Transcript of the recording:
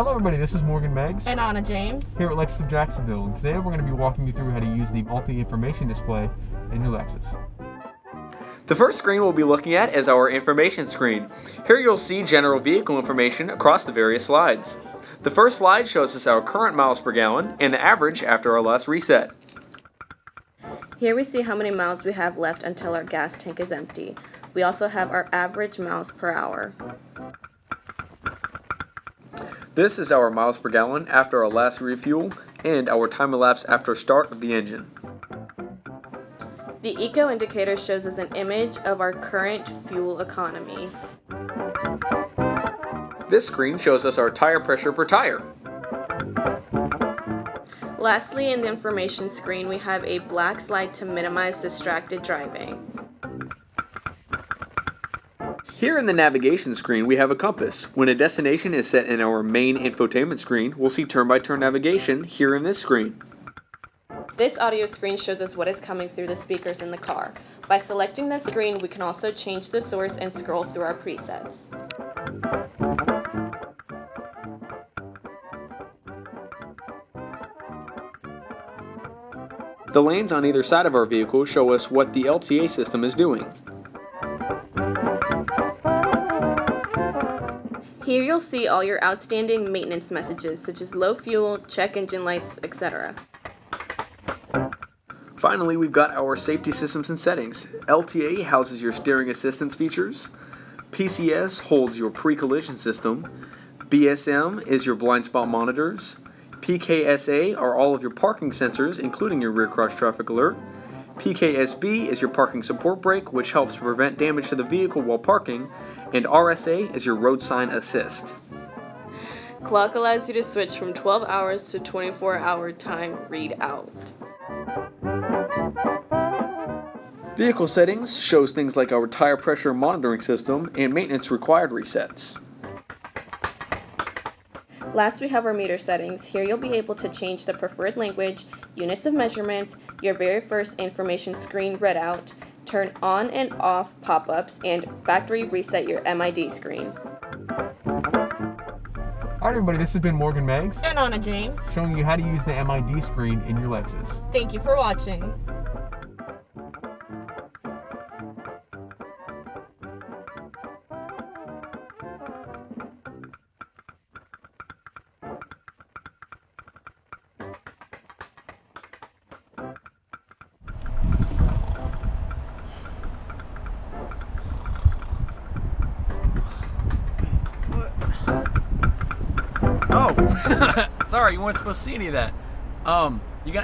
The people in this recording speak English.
Hello everybody, this is Morgan Meggs and Anna James here at Lexus of Jacksonville, and today we're going to be walking you through how to use the Multi Information Display in your Lexus. The first screen we'll be looking at is our information screen. Here you'll see general vehicle information across the various slides. The first slide shows us our current miles per gallon and the average after our last reset. Here we see how many miles we have left until our gas tank is empty. We also have our average miles per hour. This is our miles per gallon after our last refuel and our time elapsed after start of the engine. The eco indicator shows us an image of our current fuel economy. This screen shows us our tire pressure per tire. Lastly, in the information screen, we have a black slide to minimize distracted driving. Here in the navigation screen we have a compass. When a destination is set in our main infotainment screen, we'll see turn-by-turn navigation here in this screen. This audio screen shows us what is coming through the speakers in the car. By selecting this screen, we can also change the source and scroll through our presets. The lanes on either side of our vehicle show us what the LTA system is doing. Here you'll see all your outstanding maintenance messages, such as low fuel, check engine lights, etc. Finally, we've got our safety systems and settings. LTA houses your steering assistance features. PCS holds your pre-collision system. BSM is your blind spot monitors. PKSA are all of your parking sensors, including your rear cross traffic alert. PKSB is your parking support brake, which helps prevent damage to the vehicle while parking. And RSA is your road sign assist. Clock allows you to switch from 12 hours to 24-hour time readout. Vehicle settings shows things like our tire pressure monitoring system and maintenance required resets. Last, we have our meter settings. Here you'll be able to change the preferred language, units of measurements, your very first information screen readout, turn on and off pop-ups, and factory reset your MID screen. Alright everybody, this has been Morgan Meggs And Anna James, showing you how to use the MID screen in your Lexus. thank you for watching. Oh, sorry, you weren't supposed to see any of that.